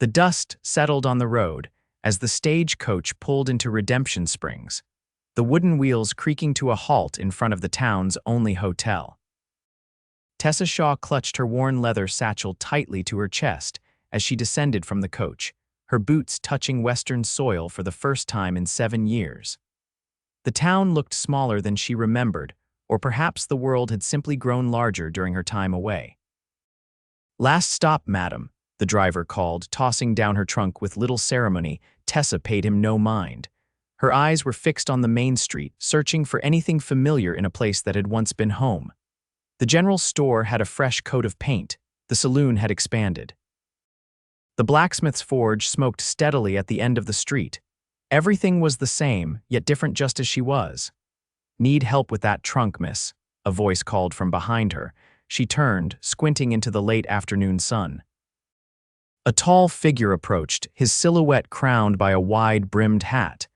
The dust settled on the road as the stagecoach pulled into Redemption Springs, the wooden wheels creaking to a halt in front of the town's only hotel. Tessa Shaw clutched her worn leather satchel tightly to her chest as she descended from the coach, her boots touching western soil for the first time in 7 years. The town looked smaller than she remembered, or perhaps the world had simply grown larger during her time away. "Last stop, madam," the driver called, tossing down her trunk with little ceremony. Tessa paid him no mind. Her eyes were fixed on the main street, searching for anything familiar in a place that had once been home. The general store had a fresh coat of paint. The saloon had expanded. The blacksmith's forge smoked steadily at the end of the street. Everything was the same, yet different just as she was. "Need help with that trunk, miss?" a voice called from behind her. She turned, squinting into the late afternoon sun. A tall figure approached, his silhouette crowned by a wide-brimmed hat.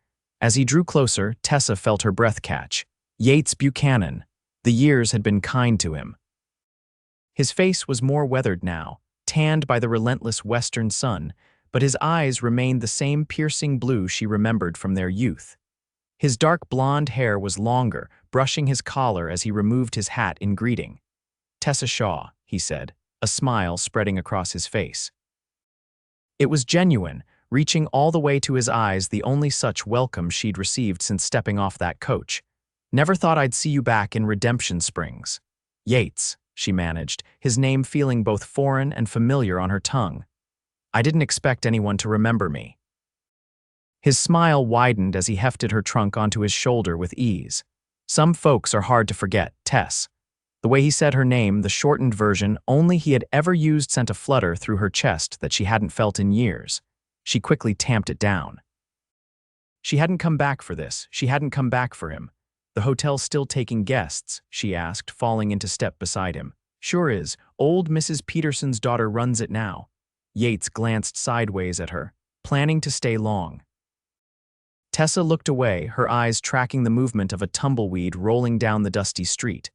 As he drew closer, Tessa felt her breath catch. Yates Buchanan. The years had been kind to him. His face was more weathered now, tanned by the relentless western sun, but his eyes remained the same piercing blue she remembered from their youth. His dark blonde hair was longer, brushing his collar as he removed his hat in greeting. "Tessa Shaw," he said, a smile spreading across his face. It was genuine, reaching all the way to his eyes, the only such welcome she'd received since stepping off that coach. "Never thought I'd see you back in Redemption Springs." "Yates," she managed, his name feeling both foreign and familiar on her tongue. "I didn't expect anyone to remember me." His smile widened as he hefted her trunk onto his shoulder with ease. "Some folks are hard to forget, Tess." The way he said her name, the shortened version only he had ever used, sent a flutter through her chest that she hadn't felt in years. She quickly tamped it down. She hadn't come back for this. She hadn't come back for him. "The hotel's still taking guests?" she asked, falling into step beside him. "Sure is. Old Mrs. Peterson's daughter runs it now." Yates glanced sideways at her, planning to stay long. Tessa looked away, her eyes tracking the movement of a tumbleweed rolling down the dusty street.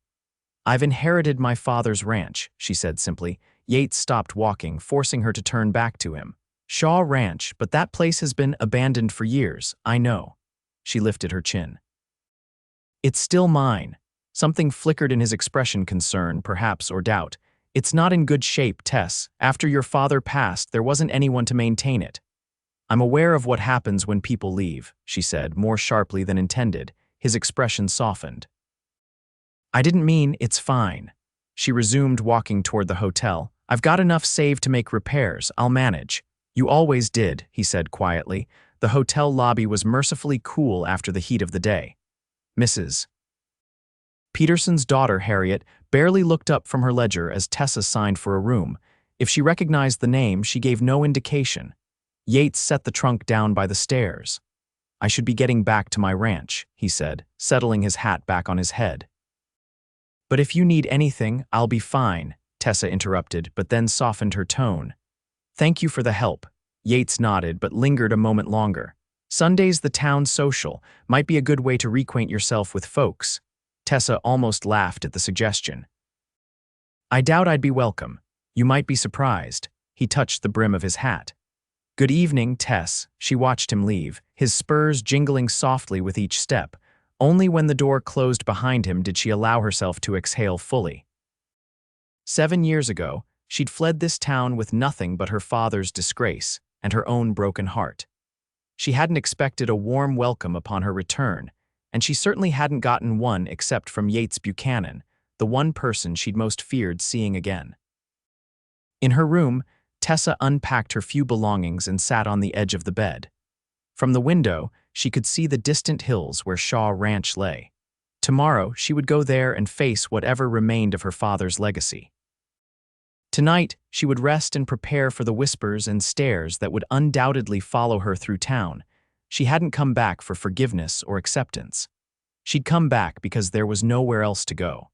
"I've inherited my father's ranch," she said simply. Yates stopped walking, forcing her to turn back to him. "Shaw Ranch, but that place has been abandoned for years, I know." She lifted her chin. "It's still mine." Something flickered in his expression, concern, perhaps, or doubt. "It's not in good shape, Tess. After your father passed, there wasn't anyone to maintain it." "I'm aware of what happens when people leave," she said, more sharply than intended. His expression softened. "I didn't mean it's fine." She resumed, walking toward the hotel. "I've got enough saved to make repairs. I'll manage." "You always did," he said quietly. The hotel lobby was mercifully cool after the heat of the day. "Mrs. Peterson's daughter, Harriet, barely looked up from her ledger as Tessa signed for a room. If she recognized the name, she gave no indication. Yates set the trunk down by the stairs. "I should be getting back to my ranch," he said, settling his hat back on his head. "But if you need anything, I'll be fine," Tessa interrupted, but then softened her tone. "Thank you for the help." Yates nodded, but lingered a moment longer. "Sunday's the town social. Might be a good way to reacquaint yourself with folks." Tessa almost laughed at the suggestion. "I doubt I'd be welcome. You might be surprised." He touched the brim of his hat. "Good evening, Tess." She watched him leave, his spurs jingling softly with each step. Only when the door closed behind him did she allow herself to exhale fully. 7 years ago, she'd fled this town with nothing but her father's disgrace and her own broken heart. She hadn't expected a warm welcome upon her return, and she certainly hadn't gotten one except from Yates Buchanan, the one person she'd most feared seeing again. In her room, Tessa unpacked her few belongings and sat on the edge of the bed. From the window, she could see the distant hills where Shaw Ranch lay. Tomorrow, she would go there and face whatever remained of her father's legacy. Tonight, she would rest and prepare for the whispers and stares that would undoubtedly follow her through town. She hadn't come back for forgiveness or acceptance. She'd come back because there was nowhere else to go.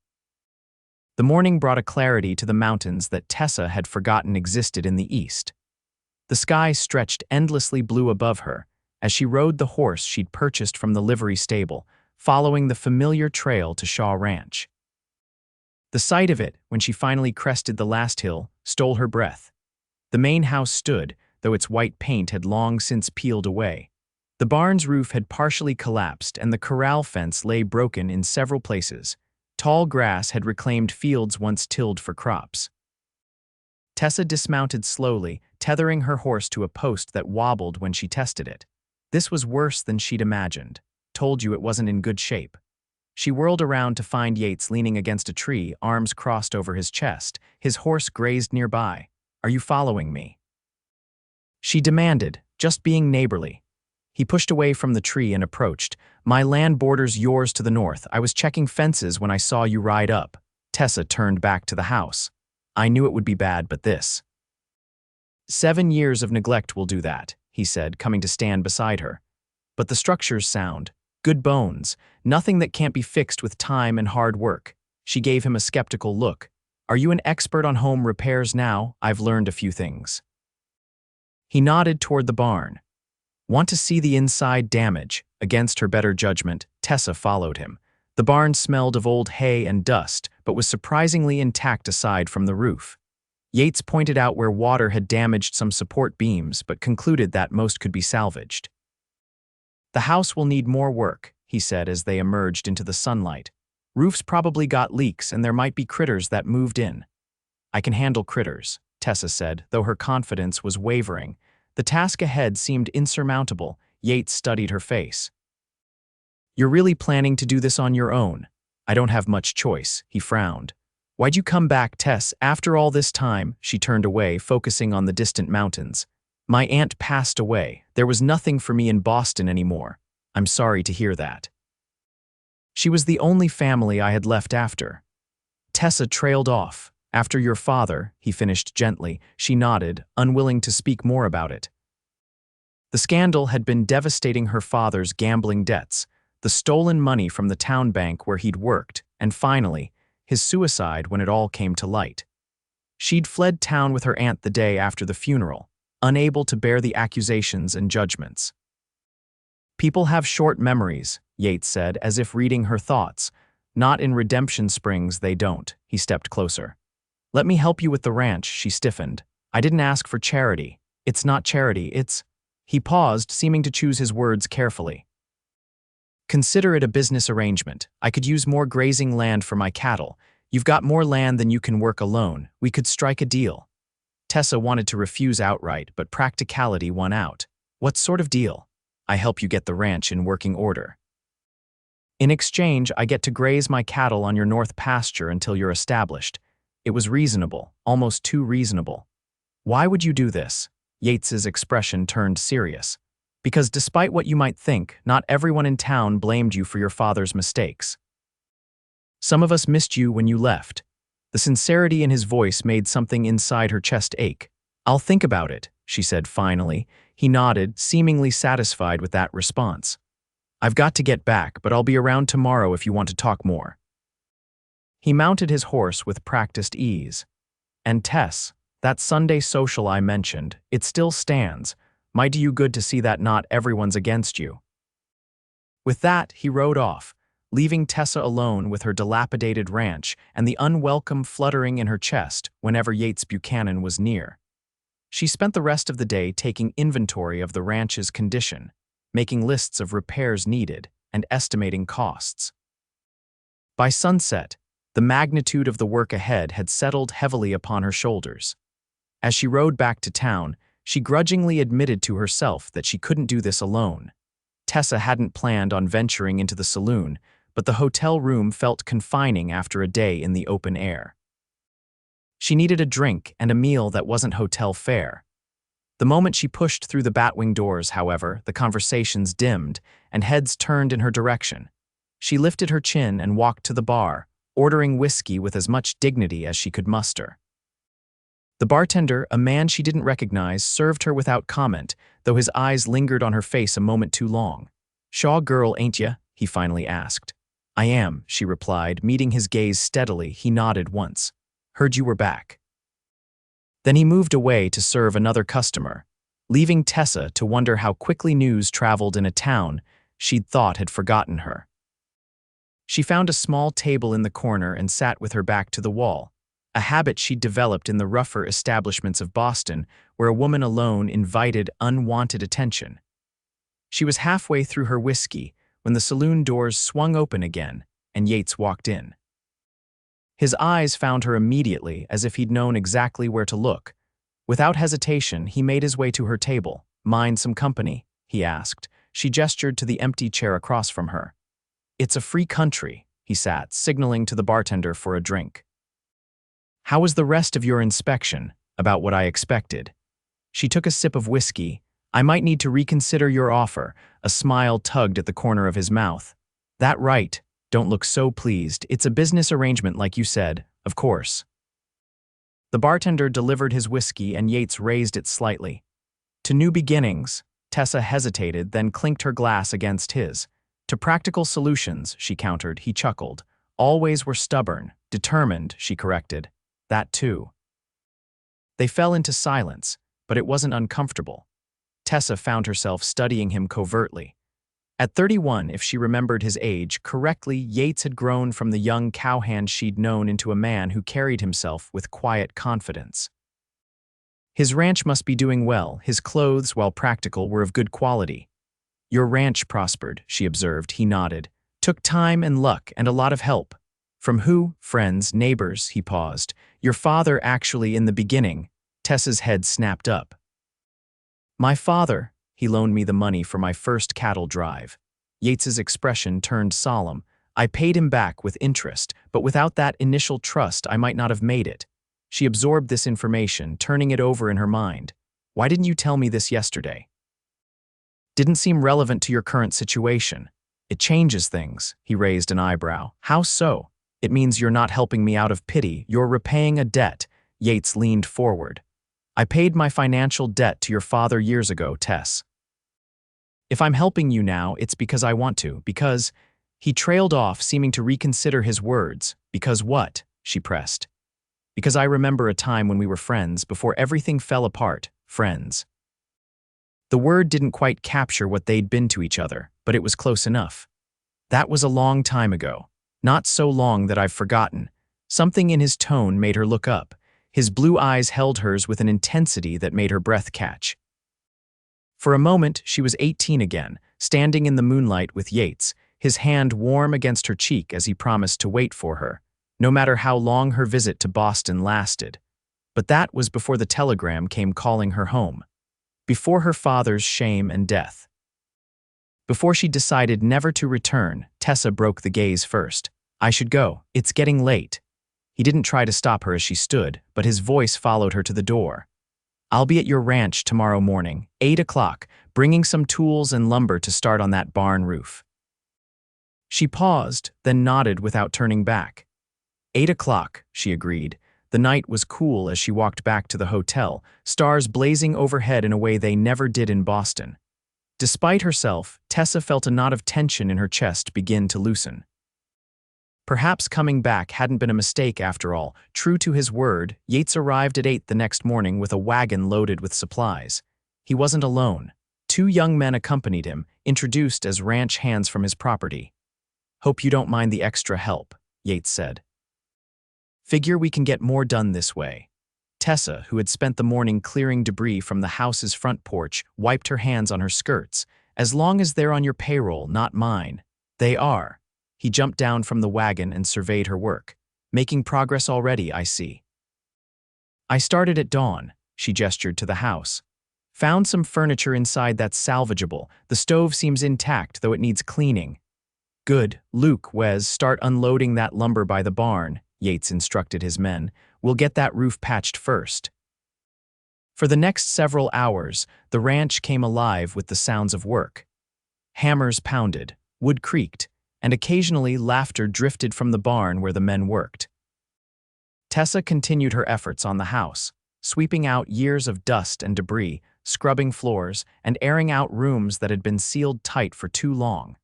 The morning brought a clarity to the mountains that Tessa had forgotten existed in the east. The sky stretched endlessly blue above her as she rode the horse she'd purchased from the livery stable, following the familiar trail to Shaw Ranch. The sight of it, when she finally crested the last hill, stole her breath. The main house stood, though its white paint had long since peeled away. The barn's roof had partially collapsed and the corral fence lay broken in several places. Tall grass had reclaimed fields once tilled for crops. Tessa dismounted slowly, tethering her horse to a post that wobbled when she tested it. This was worse than she'd imagined. Told you it wasn't in good shape. She whirled around to find Yates leaning against a tree, arms crossed over his chest. His horse grazed nearby. "Are you following me?" she demanded, just being neighborly. He pushed away from the tree and approached. "My land borders yours to the north. I was checking fences when I saw you ride up." Tessa turned back to the house. "I knew it would be bad, but this." 7 years of neglect will do that, he said, coming to stand beside her. "But the structure's sound. Good bones. Nothing that can't be fixed with time and hard work." She gave him a skeptical look. "Are you an expert on home repairs now? I've learned a few things." He nodded toward the barn. "Want to see the inside damage?" Against her better judgment, Tessa followed him. The barn smelled of old hay and dust, but was surprisingly intact aside from the roof. Yates pointed out where water had damaged some support beams, but concluded that most could be salvaged. "The house will need more work," he said as they emerged into the sunlight. "Roof's probably got leaks and there might be critters that moved in." "I can handle critters," Tessa said, though her confidence was wavering. The task ahead seemed insurmountable. Yates studied her face. "You're really planning to do this on your own?" "I don't have much choice," he frowned. "Why'd you come back, Tess, after all this time?" She turned away, focusing on the distant mountains. "My aunt passed away. There was nothing for me in Boston anymore. I'm sorry to hear that." "She was the only family I had left after." Tessa trailed off. "After your father," he finished gently. She nodded, unwilling to speak more about it. The scandal had been devastating her father's gambling debts, the stolen money from the town bank where he'd worked, and finally, his suicide when it all came to light. She'd fled town with her aunt the day after the funeral, unable to bear the accusations and judgments. "People have short memories," Yates said, as if reading her thoughts. "Not in Redemption Springs, they don't." He stepped closer. "Let me help you with the ranch," she stiffened. "I didn't ask for charity. It's not charity, it's—" He paused, seeming to choose his words carefully. "Consider it a business arrangement. I could use more grazing land for my cattle. You've got more land than you can work alone. We could strike a deal." Tessa wanted to refuse outright, but practicality won out. "What sort of deal?" "I help you get the ranch in working order. In exchange, I get to graze my cattle on your north pasture until you're established." It was reasonable, almost too reasonable. "Why would you do this?" Yates's expression turned serious. "Because despite what you might think, not everyone in town blamed you for your father's mistakes. Some of us missed you when you left." The sincerity in his voice made something inside her chest ache. "I'll think about it," she said finally. He nodded, seemingly satisfied with that response. "I've got to get back, but I'll be around tomorrow if you want to talk more." He mounted his horse with practiced ease. "And Tess, that Sunday social I mentioned, it still stands. Might do you good to see that not everyone's against you." With that, he rode off, leaving Tessa alone with her dilapidated ranch and the unwelcome fluttering in her chest whenever Yates Buchanan was near. She spent the rest of the day taking inventory of the ranch's condition, making lists of repairs needed, and estimating costs. By sunset, the magnitude of the work ahead had settled heavily upon her shoulders. As she rode back to town, she grudgingly admitted to herself that she couldn't do this alone. Tessa hadn't planned on venturing into the saloon, but the hotel room felt confining after a day in the open air. She needed a drink and a meal that wasn't hotel fare. The moment she pushed through the batwing doors, however, the conversations dimmed and heads turned in her direction. She lifted her chin and walked to the bar, ordering whiskey with as much dignity as she could muster. The bartender, a man she didn't recognize, served her without comment, though his eyes lingered on her face a moment too long. "Shaw girl, ain't ya?" he finally asked. "I am," she replied, meeting his gaze steadily. He nodded once. "Heard you were back." Then he moved away to serve another customer, leaving Tessa to wonder how quickly news traveled in a town she'd thought had forgotten her. She found a small table in the corner and sat with her back to the wall. a habit she'd developed in the rougher establishments of Boston, where a woman alone invited unwanted attention. She was halfway through her whiskey when the saloon doors swung open again and Yates walked in. His eyes found her immediately, as if he'd known exactly where to look. Without hesitation, he made his way to her table. "Mind some company?" he asked. She gestured to the empty chair across from her. "It's a free country," he sat, signaling to the bartender for a drink. "How was the rest of your inspection?" "About what I expected." She took a sip of whiskey. "I might need to reconsider your offer." A smile tugged at the corner of his mouth. "That right. Don't look so pleased. It's a business arrangement like you said, of course." The bartender delivered his whiskey and Yates raised it slightly. "To new beginnings." Tessa hesitated, then clinked her glass against his. "To practical solutions," she countered. He chuckled. "Always were stubborn, determined," she corrected. "That too." They fell into silence, but it wasn't uncomfortable. Tessa found herself studying him covertly. At 31, if she remembered his age correctly, Yates had grown from the young cowhand she'd known into a man who carried himself with quiet confidence. His ranch must be doing well. His clothes, while practical, were of good quality. "Your ranch prospered," she observed. He nodded. "Took time and luck and a lot of help." "From who?" "Friends, neighbors," he paused. "Your father actually in the beginning." Tessa's head snapped up. "My father, he loaned me the money for my first cattle drive." Yates's expression turned solemn. "I paid him back with interest, but without that initial trust I might not have made it." She absorbed this information, turning it over in her mind. "Why didn't you tell me this yesterday?" "Didn't seem relevant to your current situation." "It changes things." He raised an eyebrow. "How so?" "It means you're not helping me out of pity. You're repaying a debt." Yates leaned forward. "I paid my financial debt to your father years ago, Tess. If I'm helping you now, it's because I want to, because—" He trailed off, seeming to reconsider his words. "Because what?" she pressed. "Because I remember a time when we were friends, before everything fell apart. Friends." The word didn't quite capture what they'd been to each other, but it was close enough. "That was a long time ago. Not so long that I've forgotten." Something in his tone made her look up. His blue eyes held hers with an intensity that made her breath catch. For a moment, she was 18 again, standing in the moonlight with Yates, his hand warm against her cheek as he promised to wait for her, no matter how long her visit to Boston lasted. But that was before the telegram came calling her home. Before her father's shame and death. Before she decided never to return, Tessa broke the gaze first. "I should go. It's getting late." He didn't try to stop her as she stood, but his voice followed her to the door. "I'll be at your ranch tomorrow morning, 8 o'clock, bringing some tools and lumber to start on that barn roof." She paused, then nodded without turning back. 8 o'clock, she agreed. The night was cool as she walked back to the hotel, stars blazing overhead in a way they never did in Boston. Despite herself, Tessa felt a knot of tension in her chest begin to loosen. Perhaps coming back hadn't been a mistake after all. True to his word, Yates arrived at 8 the next morning with a wagon loaded with supplies. He wasn't alone. 2 young men accompanied him, introduced as ranch hands from his property. "Hope you don't mind the extra help," Yates said. "Figure we can get more done this way." Tessa, who had spent the morning clearing debris from the house's front porch, wiped her hands on her skirts. "As long as they're on your payroll, not mine." "They are." He jumped down from the wagon and surveyed her work. "Making progress already, I see." "I started at dawn," she gestured to the house. "Found some furniture inside that's salvageable. The stove seems intact, though it needs cleaning." "Good. Luke, Wes, start unloading that lumber by the barn," Yates instructed his men. "We'll get that roof patched first." For the next several hours, the ranch came alive with the sounds of work. Hammers pounded, wood creaked, and occasionally laughter drifted from the barn where the men worked. Tessa continued her efforts on the house, sweeping out years of dust and debris, scrubbing floors, and airing out rooms that had been sealed tight for too long.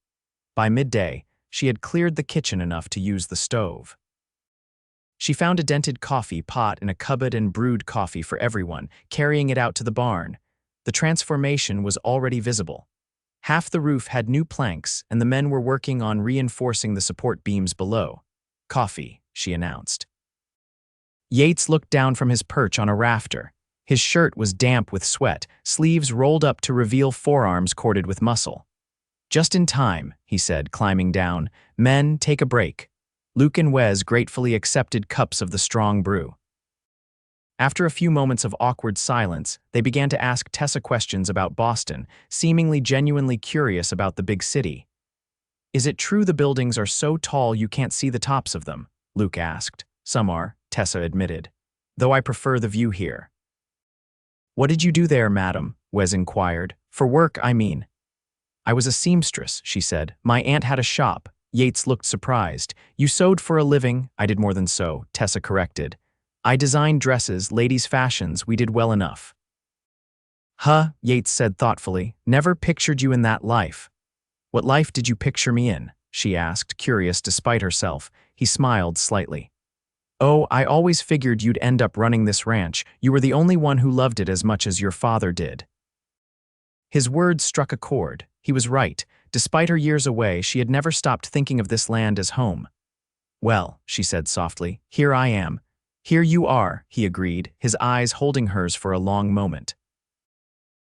By midday, she had cleared the kitchen enough to use the stove. She found a dented coffee pot in a cupboard and brewed coffee for everyone, carrying it out to the barn. The transformation was already visible. Half the roof had new planks, and the men were working on reinforcing the support beams below. "Coffee," she announced. Yates looked down from his perch on a rafter. His shirt was damp with sweat, sleeves rolled up to reveal forearms corded with muscle. "Just in time," he said, climbing down. "Men, take a break." Luke and Wes gratefully accepted cups of the strong brew. After a few moments of awkward silence, they began to ask Tessa questions about Boston, seemingly genuinely curious about the big city. "Is it true the buildings are so tall you can't see the tops of them?" Luke asked. "Some are," Tessa admitted. "Though I prefer the view here." "What did you do there, madam?" Wes inquired. "For work, I mean." "I was a seamstress," she said. "My aunt had a shop." Yates looked surprised. "You sewed for a living?" "I did more than sew," Tessa corrected. "I designed dresses, ladies' fashions. We did well enough." "Huh," Yates said thoughtfully. "Never pictured you in that life." "What life did you picture me in?" she asked, curious despite herself. He smiled slightly. "Oh, I always figured you'd end up running this ranch. You were the only one who loved it as much as your father did." His words struck a chord. He was right. Despite her years away, she had never stopped thinking of this land as home. "Well," she said softly, "here I am." "Here you are," he agreed, his eyes holding hers for a long moment.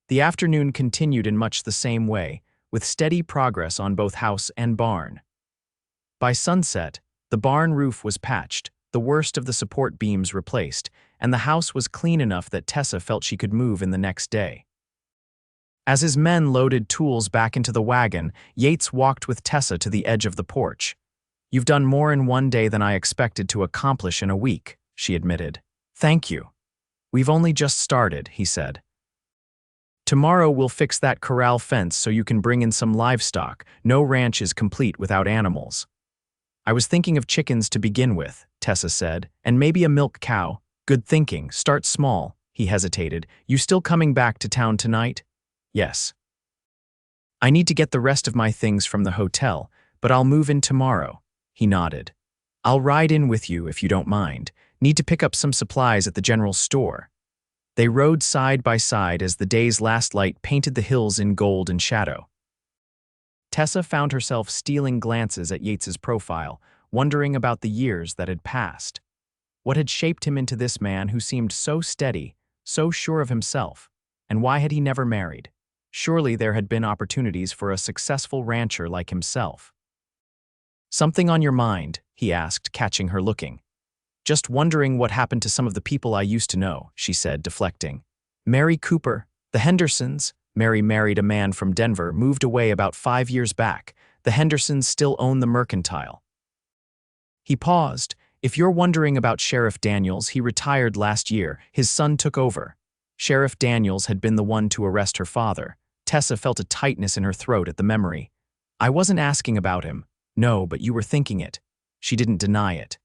The afternoon continued in much the same way, with steady progress on both house and barn. By sunset, the barn roof was patched, the worst of the support beams replaced, and the house was clean enough that Tessa felt she could move in the next day. As his men loaded tools back into the wagon, Yates walked with Tessa to the edge of the porch. "You've done more in one day than I expected to accomplish in a week," she admitted. "Thank you." "We've only just started," he said. "Tomorrow we'll fix that corral fence so you can bring in some livestock. No ranch is complete without animals." "I was thinking of chickens to begin with," Tessa said, "and maybe a milk cow." "Good thinking. Start small." He hesitated. "You still coming back to town tonight?" "Yes." "I need to get the rest of my things from the hotel, but I'll move in tomorrow." He nodded. "I'll ride in with you if you don't mind. Need to pick up some supplies at the general store." They rode side by side as the day's last light painted the hills in gold and shadow. Tessa found herself stealing glances at Yates's profile, wondering about the years that had passed. What had shaped him into this man who seemed so steady, so sure of himself, and why had he never married? Surely there had been opportunities for a successful rancher like himself. "Something on your mind?" he asked, catching her looking. "Just wondering what happened to some of the people I used to know," she said, deflecting. "Mary Cooper, the Hendersons." Mary married a man from Denver, moved away about 5 years back. The Hendersons still own the mercantile. He paused. "If you're wondering about Sheriff Daniels, he retired last year. His son took over." Sheriff Daniels had been the one to arrest her father. Tessa felt a tightness in her throat at the memory. "I wasn't asking about him." "No, but you were thinking it." She didn't deny it.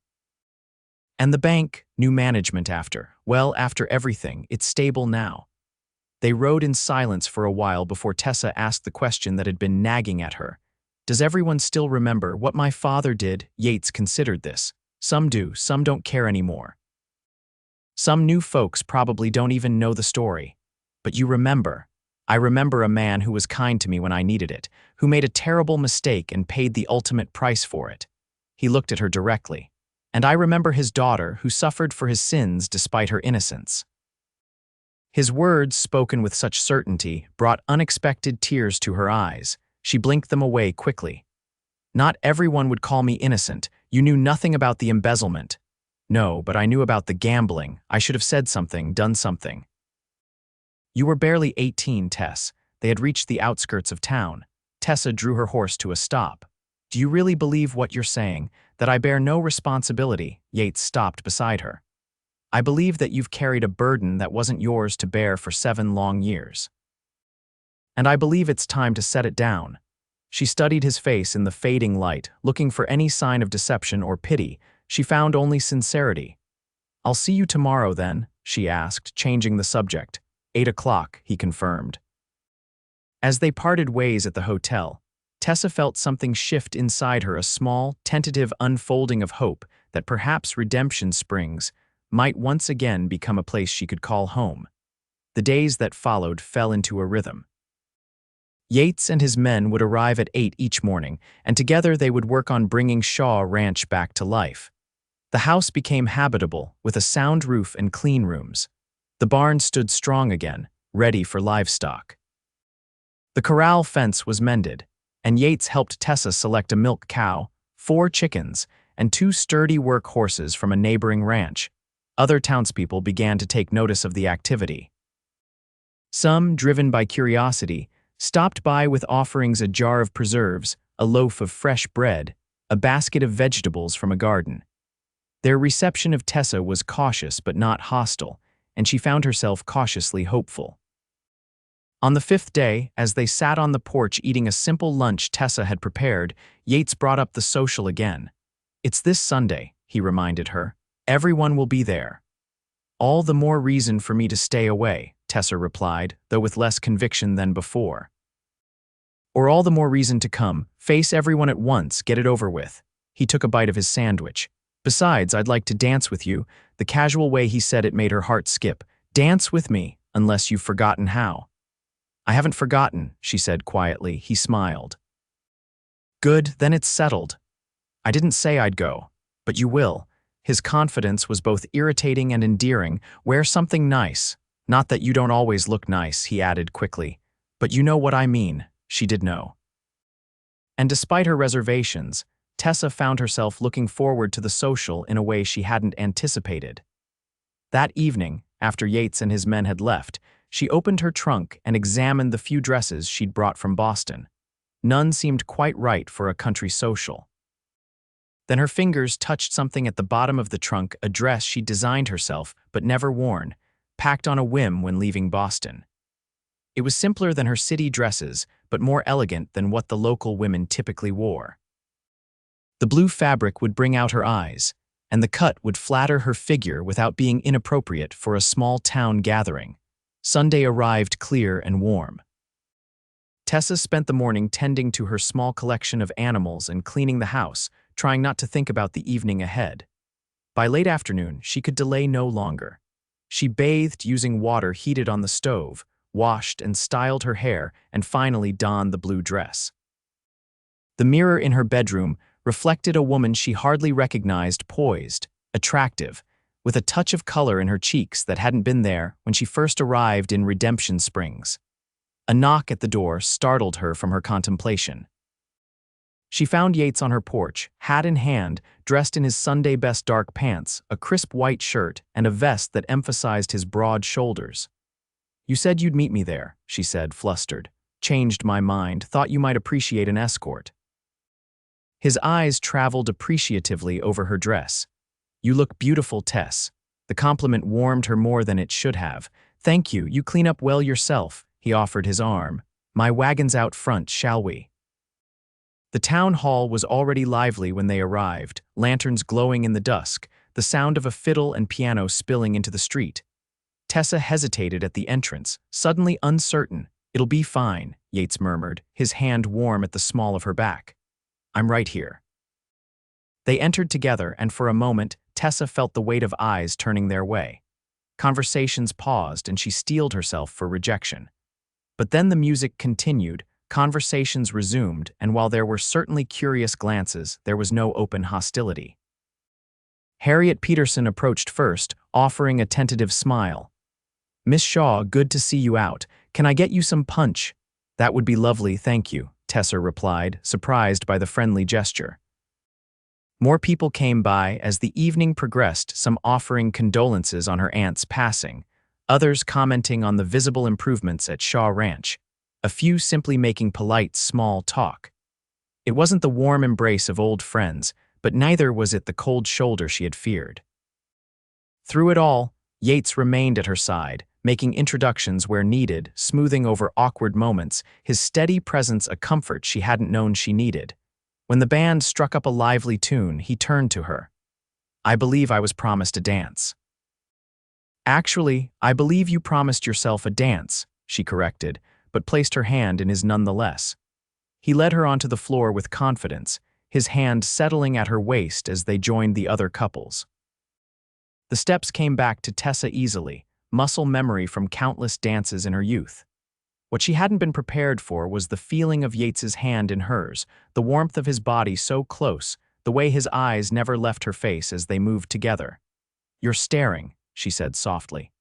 "And the bank, new management after. Well, after everything, it's stable now." They rode in silence for a while before Tessa asked the question that had been nagging at her. "Does everyone still remember what my father did?" Yates considered this. "Some do, some don't care anymore. Some new folks probably don't even know the story. But you remember." "I remember a man who was kind to me when I needed it, who made a terrible mistake and paid the ultimate price for it." He looked at her directly. "And I remember his daughter who suffered for his sins despite her innocence." His words, spoken with such certainty, brought unexpected tears to her eyes. She blinked them away quickly. "Not everyone would call me innocent. You knew nothing about the embezzlement." "No, but I knew about the gambling. I should have said something, done something." "You were barely 18, Tess." They had reached the outskirts of town. Tessa drew her horse to a stop. "Do you really believe what you're saying, that I bear no responsibility?" Yates stopped beside her. "I believe that you've carried a burden that wasn't yours to bear for 7 long years. And I believe it's time to set it down." She studied his face in the fading light, looking for any sign of deception or pity. She found only sincerity. "I'll see you tomorrow then," she asked, changing the subject. 8 o'clock, he confirmed. As they parted ways at the hotel, Tessa felt something shift inside her, a small, tentative unfolding of hope that perhaps Redemption Springs might once again become a place she could call home. The days that followed fell into a rhythm. Yates and his men would arrive at 8 each morning, and together they would work on bringing Shaw Ranch back to life. The house became habitable, with a sound roof and clean rooms. The barn stood strong again, ready for livestock. The corral fence was mended, and Yates helped Tessa select a milk cow, 4 chickens, and 2 sturdy work horses from a neighboring ranch. Other townspeople began to take notice of the activity. Some, driven by curiosity, stopped by with offerings: a jar of preserves, a loaf of fresh bread, a basket of vegetables from a garden. Their reception of Tessa was cautious but not hostile, and she found herself cautiously hopeful. On the 5th day, as they sat on the porch eating a simple lunch Tessa had prepared, Yates brought up the social again. "It's this Sunday," he reminded her. "Everyone will be there." "All the more reason for me to stay away," Tessa replied, though with less conviction than before. "Or all the more reason to come, face everyone at once, get it over with." He took a bite of his sandwich. "Besides, I'd like to dance with you." The casual way he said it made her heart skip. "Dance with me, unless you've forgotten how." "I haven't forgotten," she said quietly. He smiled. "Good, then it's settled. I didn't say I'd go, but you will." His confidence was both irritating and endearing. "Wear something nice. Not that you don't always look nice," he added quickly. "But you know what I mean." She did know. And despite her reservations, Tessa found herself looking forward to the social in a way she hadn't anticipated. That evening, after Yates and his men had left, she opened her trunk and examined the few dresses she'd brought from Boston. None seemed quite right for a country social. Then her fingers touched something at the bottom of the trunk, a dress she'd designed herself but never worn, packed on a whim when leaving Boston. It was simpler than her city dresses, but more elegant than what the local women typically wore. The blue fabric would bring out her eyes, and the cut would flatter her figure without being inappropriate for a small town gathering. Sunday arrived clear and warm. Tessa spent the morning tending to her small collection of animals and cleaning the house, trying not to think about the evening ahead. By late afternoon, she could delay no longer. She bathed using water heated on the stove, washed and styled her hair, and finally donned the blue dress. The mirror in her bedroom reflected a woman she hardly recognized, poised, attractive, with a touch of color in her cheeks that hadn't been there when she first arrived in Redemption Springs. A knock at the door startled her from her contemplation. She found Yates on her porch, hat in hand, dressed in his Sunday best dark pants, a crisp white shirt, and a vest that emphasized his broad shoulders. "You said you'd meet me there," she said, flustered. "Changed my mind, thought you might appreciate an escort." His eyes traveled appreciatively over her dress. "You look beautiful, Tess." The compliment warmed her more than it should have. "Thank you, you clean up well yourself." He offered his arm. "My wagon's out front, shall we?" The town hall was already lively when they arrived, lanterns glowing in the dusk, the sound of a fiddle and piano spilling into the street. Tessa hesitated at the entrance, suddenly uncertain. "It'll be fine," Yates murmured, his hand warm at the small of her back. "I'm right here." They entered together, and for a moment, Tessa felt the weight of eyes turning their way. Conversations paused, and she steeled herself for rejection. But then the music continued, conversations resumed, and while there were certainly curious glances, there was no open hostility. Harriet Peterson approached first, offering a tentative smile. "Miss Shaw, good to see you out. Can I get you some punch?" "That would be lovely, thank you," Tessa replied, surprised by the friendly gesture. More people came by as the evening progressed, some offering condolences on her aunt's passing, others commenting on the visible improvements at Shaw Ranch, a few simply making polite, small talk. It wasn't the warm embrace of old friends, but neither was it the cold shoulder she had feared. Through it all, Yates remained at her side, making introductions where needed, smoothing over awkward moments, his steady presence a comfort she hadn't known she needed. When the band struck up a lively tune, he turned to her. "I believe I was promised a dance." "Actually, I believe you promised yourself a dance," she corrected, but placed her hand in his nonetheless. He led her onto the floor with confidence, his hand settling at her waist as they joined the other couples. The steps came back to Tessa easily, muscle memory from countless dances in her youth. What she hadn't been prepared for was the feeling of Yates's hand in hers, the warmth of his body so close, the way his eyes never left her face as they moved together. "You're staring," she said softly.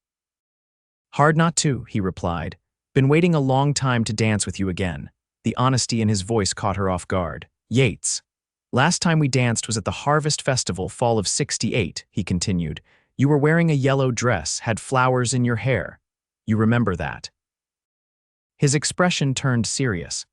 "Hard not to," he replied. "Been waiting a long time to dance with you again." The honesty in his voice caught her off guard. "Yates, last time we danced was at the Harvest Festival, fall of '68, he continued. "You were wearing a yellow dress, had flowers in your hair. You remember that?" His expression turned serious.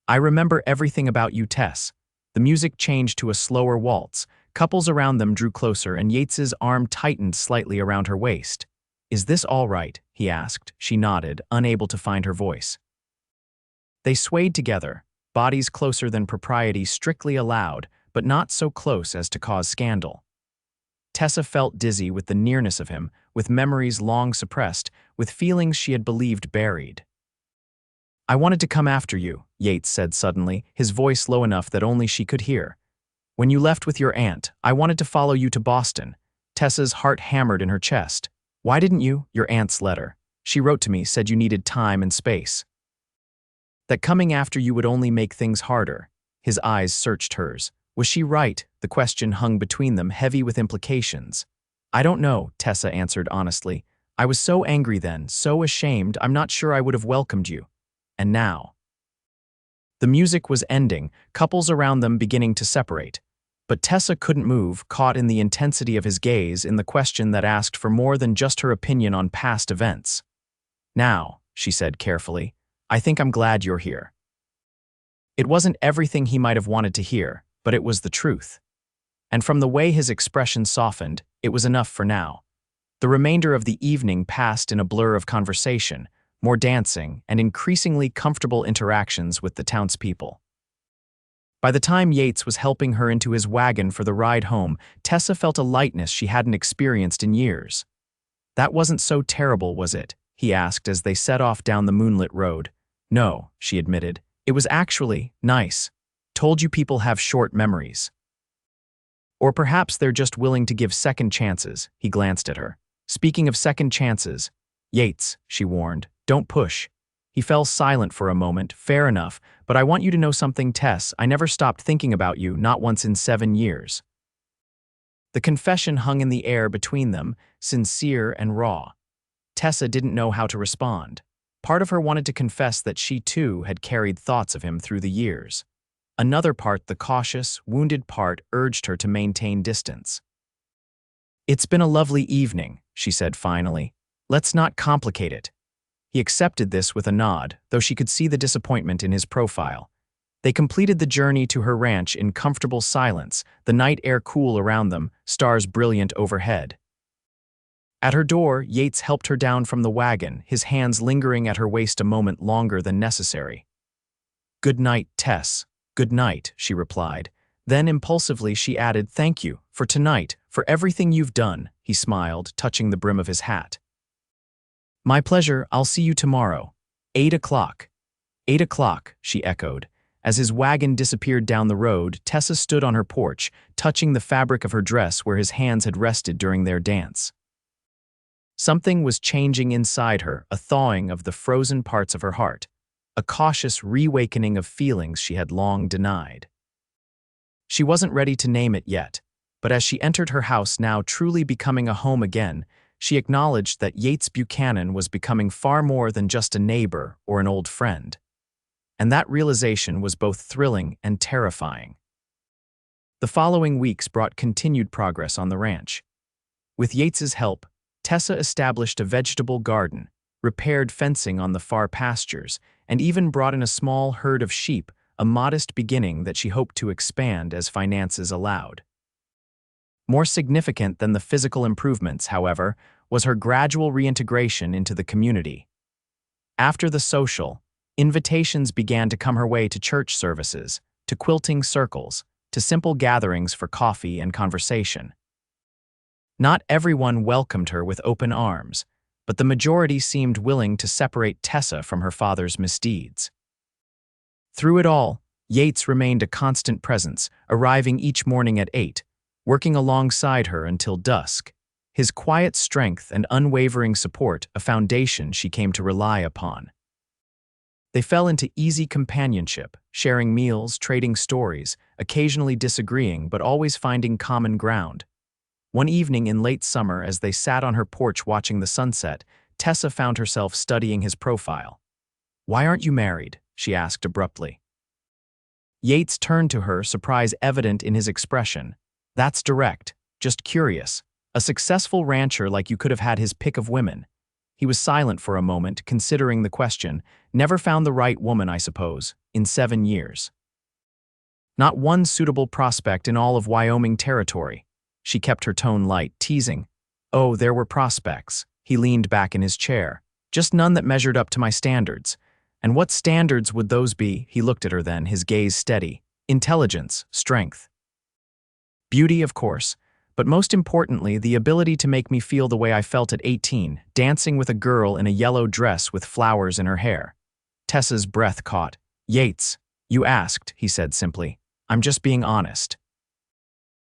"I remember everything about you, Tess." The music changed to a slower waltz. Couples around them drew closer, and Yates's arm tightened slightly around her waist. "Is this all right?" he asked. She nodded, unable to find her voice. They swayed together, bodies closer than propriety strictly allowed, but not so close as to cause scandal. Tessa felt dizzy with the nearness of him, with memories long suppressed, with feelings she had believed buried. "I wanted to come after you," Yates said suddenly, his voice low enough that only she could hear. "When you left with your aunt, I wanted to follow you to Boston." Tessa's heart hammered in her chest. "Why didn't you?" "Your aunt's letter. She wrote to me, said you needed time and space. That coming after you would only make things harder." His eyes searched hers. Was she right? The question hung between them, heavy with implications. "I don't know," Tessa answered honestly. "I was so angry then, so ashamed, I'm not sure I would have welcomed you. And now." The music was ending, couples around them beginning to separate. But Tessa couldn't move, caught in the intensity of his gaze, in the question that asked for more than just her opinion on past events. "Now," she said carefully, "I think I'm glad you're here." It wasn't everything he might have wanted to hear, but it was the truth. And from the way his expression softened, it was enough for now. The remainder of the evening passed in a blur of conversation, more dancing, and increasingly comfortable interactions with the townspeople. By the time Yates was helping her into his wagon for the ride home, Tessa felt a lightness she hadn't experienced in years. "That wasn't so terrible, was it?" he asked as they set off down the moonlit road. "No," she admitted. "It was actually nice. Told you people have short memories. Or perhaps they're just willing to give second chances." He glanced at her. "Speaking of second chances, Yates," she warned, "don't push." He fell silent for a moment. "Fair enough, but I want you to know something, Tess. I never stopped thinking about you, not once in 7 years." The confession hung in the air between them, sincere and raw. Tessa didn't know how to respond. Part of her wanted to confess that she too had carried thoughts of him through the years. Another part, the cautious, wounded part, urged her to maintain distance. "It's been a lovely evening," she said finally. "Let's not complicate it." He accepted this with a nod, though she could see the disappointment in his profile. They completed the journey to her ranch in comfortable silence, the night air cool around them, stars brilliant overhead. At her door, Yates helped her down from the wagon, his hands lingering at her waist a moment longer than necessary. "Good night, Tess. Good night," she replied. Then impulsively she added, "Thank you, for tonight, for everything you've done," he smiled, touching the brim of his hat. "My pleasure, I'll see you tomorrow. 8 o'clock. 8 o'clock, she echoed. As his wagon disappeared down the road, Tessa stood on her porch, touching the fabric of her dress where his hands had rested during their dance. Something was changing inside her, a thawing of the frozen parts of her heart, a cautious reawakening of feelings she had long denied. She wasn't ready to name it yet, but as she entered her house, now truly becoming a home again, she acknowledged that Yates Buchanan was becoming far more than just a neighbor or an old friend. And that realization was both thrilling and terrifying. The following weeks brought continued progress on the ranch. With Yates's help, Tessa established a vegetable garden, repaired fencing on the far pastures, and even brought in a small herd of sheep, a modest beginning that she hoped to expand as finances allowed. More significant than the physical improvements, however, was her gradual reintegration into the community. After the social, invitations began to come her way to church services, to quilting circles, to simple gatherings for coffee and conversation. Not everyone welcomed her with open arms, but the majority seemed willing to separate Tessa from her father's misdeeds. Through it all, Yates remained a constant presence, arriving each morning at 8, working alongside her until dusk, his quiet strength and unwavering support a foundation she came to rely upon. They fell into easy companionship, sharing meals, trading stories, occasionally disagreeing but always finding common ground. One evening in late summer, as they sat on her porch watching the sunset, Tessa found herself studying his profile. "Why aren't you married?" she asked abruptly. Yates turned to her, surprise evident in his expression. "That's direct, just curious. A successful rancher like you could have had his pick of women." He was silent for a moment, considering the question. "Never found the right woman, I suppose, in 7 years. Not one suitable prospect in all of Wyoming territory." She kept her tone light, teasing. "Oh, there were prospects." He leaned back in his chair. "Just none that measured up to my standards." "And what standards would those be?" He looked at her then, his gaze steady. "Intelligence, strength. Beauty, of course. But most importantly, the ability to make me feel the way I felt at 18, dancing with a girl in a yellow dress with flowers in her hair." Tessa's breath caught. "Yates, you asked," he said simply. "I'm just being honest."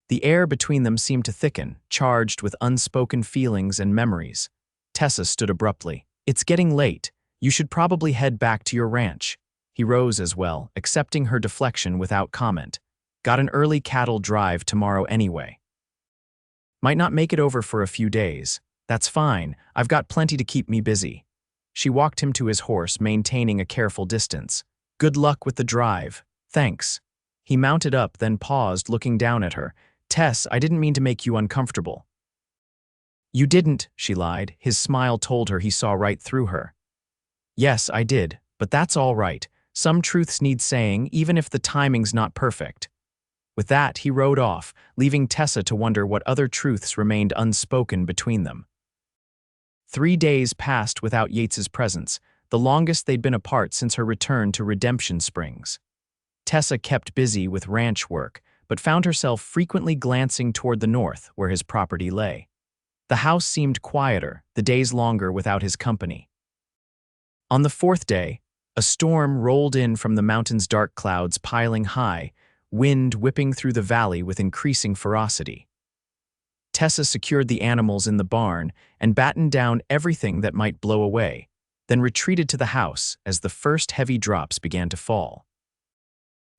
The air between them seemed to thicken, charged with unspoken feelings and memories. Tessa stood abruptly. "It's getting late. You should probably head back to your ranch." He rose as well, accepting her deflection without comment. "Got an early cattle drive tomorrow anyway. Might not make it over for a few days. That's fine, I've got plenty to keep me busy." She walked him to his horse, maintaining a careful distance. "Good luck with the drive." "Thanks." He mounted up, then paused, looking down at her. "Tess, I didn't mean to make you uncomfortable." "You didn't," she lied. His smile told her he saw right through her. "Yes, I did, but that's all right. Some truths need saying, even if the timing's not perfect." With that, he rode off, leaving Tessa to wonder what other truths remained unspoken between them. 3 days passed without Yates's presence, the longest they'd been apart since her return to Redemption Springs. Tessa kept busy with ranch work, but found herself frequently glancing toward the north, where his property lay. The house seemed quieter, the days longer without his company. On the 4th day, a storm rolled in from the mountain's dark clouds piling high, wind whipping through the valley with increasing ferocity. Tessa secured the animals in the barn and battened down everything that might blow away, then retreated to the house as the first heavy drops began to fall.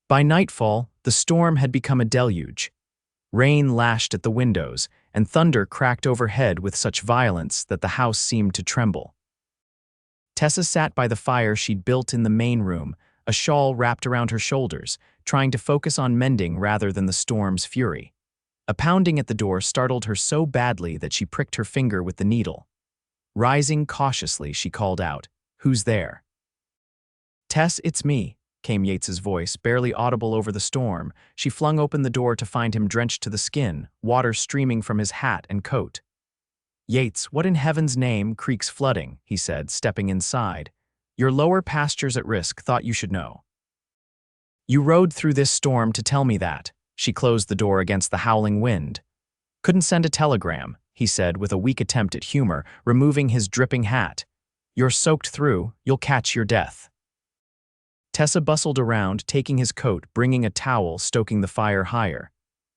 By nightfall, the storm had become a deluge. Rain lashed at the windows, and thunder cracked overhead with such violence that the house seemed to tremble. Tessa sat by the fire she'd built in the main room, a shawl wrapped around her shoulders, trying to focus on mending rather than the storm's fury. A pounding at the door startled her so badly that she pricked her finger with the needle. Rising cautiously, she called out, "Who's there?" "Tess, it's me," came Yates's voice, barely audible over the storm. She flung open the door to find him drenched to the skin, water streaming from his hat and coat. "Yates, what in heaven's name? Creek's flooding," he said, stepping inside. "Your lower pasture's at risk, thought you should know." "You rode through this storm to tell me that." She closed the door against the howling wind. "Couldn't send a telegram," he said with a weak attempt at humor, removing his dripping hat. "You're soaked through, you'll catch your death." Tessa bustled around, taking his coat, bringing a towel, stoking the fire higher.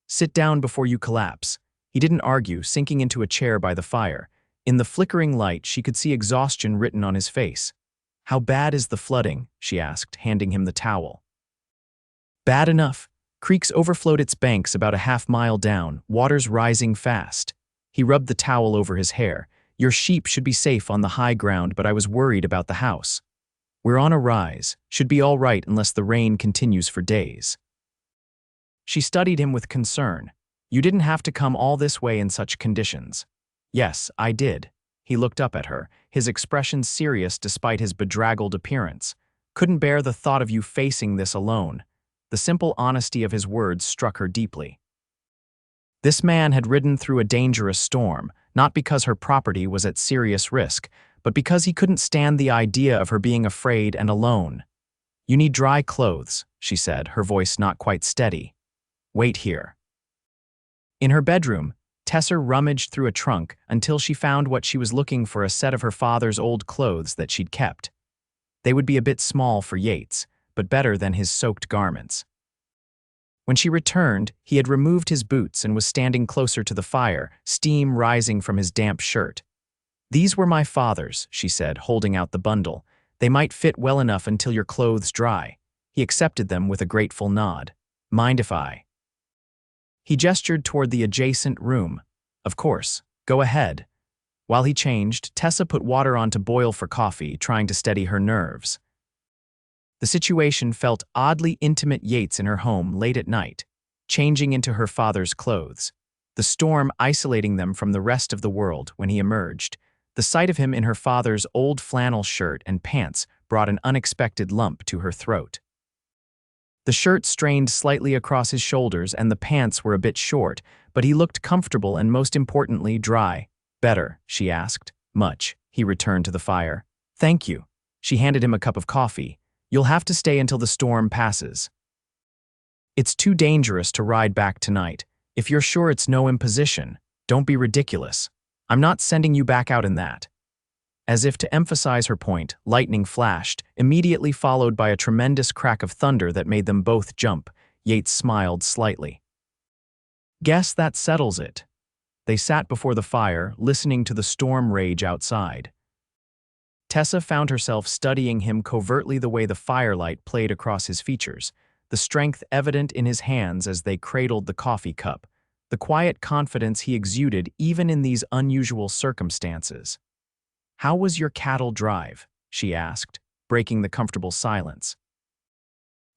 "Sit down before you collapse." He didn't argue, sinking into a chair by the fire. In the flickering light, she could see exhaustion written on his face. "How bad is the flooding?" she asked, handing him the towel. "Bad enough. Creek's overflowed its banks about a half-mile down, water's rising fast." He rubbed the towel over his hair. "Your sheep should be safe on the high ground, but I was worried about the house. We're on a rise, should be all right unless the rain continues for days." She studied him with concern. "You didn't have to come all this way in such conditions." "Yes, I did." He looked up at her, his expression serious despite his bedraggled appearance. "Couldn't bear the thought of you facing this alone." The simple honesty of his words struck her deeply. This man had ridden through a dangerous storm, not because her property was at serious risk, but because he couldn't stand the idea of her being afraid and alone. "You need dry clothes," she said, her voice not quite steady. "Wait here." In her bedroom, Tessa rummaged through a trunk until she found what she was looking for, a set of her father's old clothes that she'd kept. They would be a bit small for Yates, but better than his soaked garments. When she returned, he had removed his boots and was standing closer to the fire, steam rising from his damp shirt. "These were my father's," she said, holding out the bundle. They might fit well enough until your clothes dry. He accepted them with a grateful nod. Mind if I? He gestured toward the adjacent room. Of course, go ahead. While he changed, Tessa put water on to boil for coffee, trying to steady her nerves. The situation felt oddly intimate. Yates in her home late at night, changing into her father's clothes, the storm isolating them from the rest of the world. When he emerged, the sight of him in her father's old flannel shirt and pants brought an unexpected lump to her throat. The shirt strained slightly across his shoulders and the pants were a bit short, but he looked comfortable and, most importantly, dry. Better, she asked. Much. He returned to the fire. Thank you. She handed him a cup of coffee. You'll have to stay until the storm passes. It's too dangerous to ride back tonight. If you're sure it's no imposition, don't be ridiculous. I'm not sending you back out in that. As if to emphasize her point, lightning flashed, immediately followed by a tremendous crack of thunder that made them both jump. Yates smiled slightly. Guess that settles it. They sat before the fire, listening to the storm rage outside. Tessa found herself studying him covertly, the way the firelight played across his features, the strength evident in his hands as they cradled the coffee cup, the quiet confidence he exuded even in these unusual circumstances. How was your cattle drive? She asked, breaking the comfortable silence.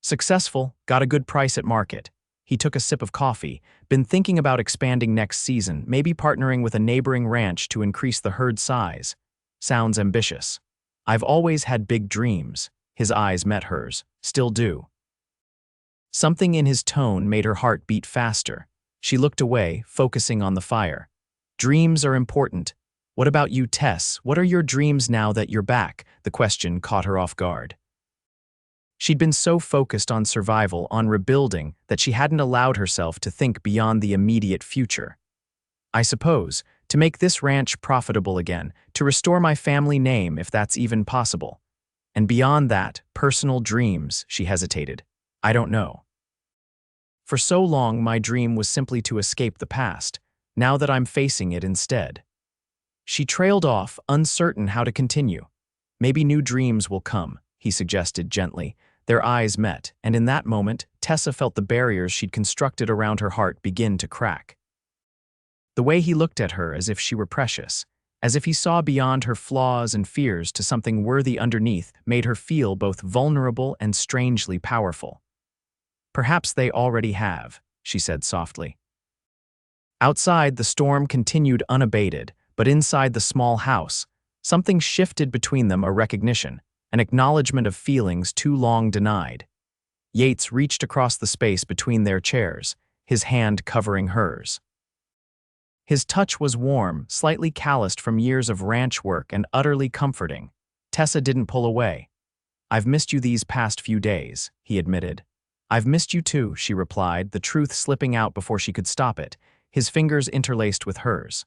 Successful, got a good price at market. He took a sip of coffee. Been thinking about expanding next season, maybe partnering with a neighboring ranch to increase the herd size. Sounds ambitious. I've always had big dreams. His eyes met hers. Still do. Something in his tone made her heart beat faster. She looked away, focusing on the fire. Dreams are important. What about you, Tess? What are your dreams now that you're back? The question caught her off guard. She'd been so focused on survival, on rebuilding, that she hadn't allowed herself to think beyond the immediate future. I suppose, to make this ranch profitable again, to restore my family name if that's even possible. And beyond that, personal dreams, she hesitated. I don't know. For so long, my dream was simply to escape the past, now that I'm facing it instead. She trailed off, uncertain how to continue. Maybe new dreams will come, he suggested gently. Their eyes met, and in that moment, Tessa felt the barriers she'd constructed around her heart begin to crack. The way he looked at her as if she were precious, as if he saw beyond her flaws and fears to something worthy underneath, made her feel both vulnerable and strangely powerful. Perhaps they already have, she said softly. Outside, the storm continued unabated, but inside the small house, something shifted between them, a recognition, an acknowledgement of feelings too long denied. Yates reached across the space between their chairs, his hand covering hers. His touch was warm, slightly calloused from years of ranch work, and utterly comforting. Tessa didn't pull away. I've missed you these past few days, he admitted. I've missed you too, she replied, the truth slipping out before she could stop it, his fingers interlaced with hers.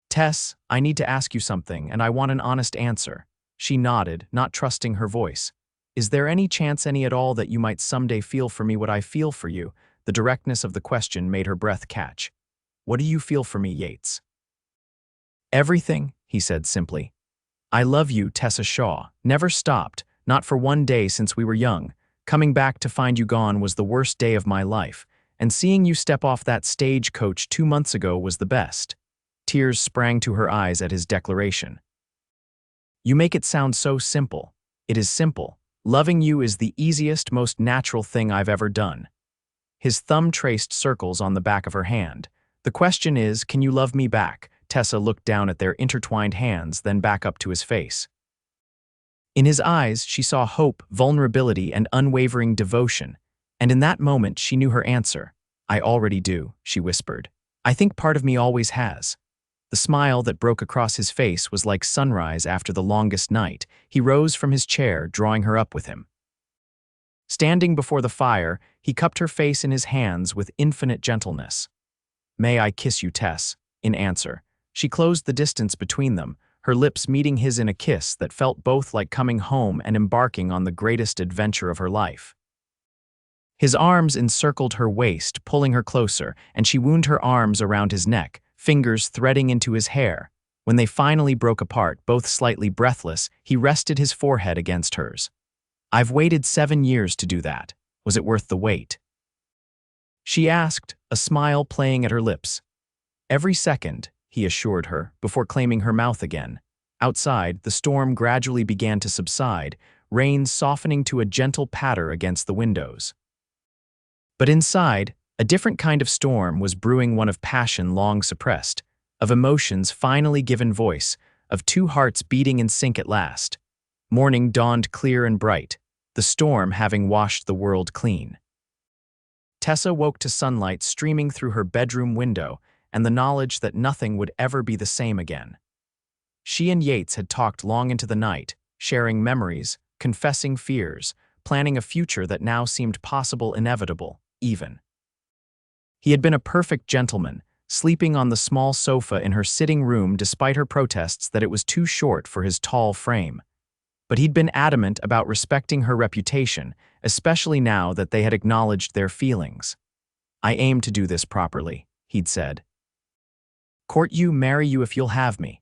Tess, I need to ask you something, and I want an honest answer. She nodded, not trusting her voice. Is there any chance, any at all, that you might someday feel for me what I feel for you? The directness of the question made her breath catch. What do you feel for me, Yates? Everything, he said simply. I love you, Tessa Shaw. Never stopped, not for one day since we were young. Coming back to find you gone was the worst day of my life, and seeing you step off that stagecoach 2 months ago was the best. Tears sprang to her eyes at his declaration. You make it sound so simple. It is simple. Loving you is the easiest, most natural thing I've ever done. His thumb traced circles on the back of her hand. The question is, can you love me back? Tessa looked down at their intertwined hands, then back up to his face. In his eyes, she saw hope, vulnerability, and unwavering devotion, and in that moment she knew her answer. I already do, she whispered. I think part of me always has. The smile that broke across his face was like sunrise after the longest night. He rose from his chair, drawing her up with him. Standing before the fire, he cupped her face in his hands with infinite gentleness. May I kiss you, Tess? In answer, she closed the distance between them, her lips meeting his in a kiss that felt both like coming home and embarking on the greatest adventure of her life. His arms encircled her waist, pulling her closer, and she wound her arms around his neck, fingers threading into his hair. When they finally broke apart, both slightly breathless, he rested his forehead against hers. "I've waited 7 years to do that. Was it worth the wait?" She asked, a smile playing at her lips. "Every second," he assured her, before claiming her mouth again. Outside, the storm gradually began to subside, rain softening to a gentle patter against the windows. But inside, a different kind of storm was brewing, one of passion long suppressed, of emotions finally given voice, of two hearts beating in sync at last. Morning dawned clear and bright, the storm having washed the world clean. Tessa woke to sunlight streaming through her bedroom window and the knowledge that nothing would ever be the same again. She and Yates had talked long into the night, sharing memories, confessing fears, planning a future that now seemed possible, inevitable, even. He had been a perfect gentleman, sleeping on the small sofa in her sitting room despite her protests that it was too short for his tall frame. But he'd been adamant about respecting her reputation, especially now that they had acknowledged their feelings. "I aim to do this properly," he'd said. "Court you, marry you if you'll have me."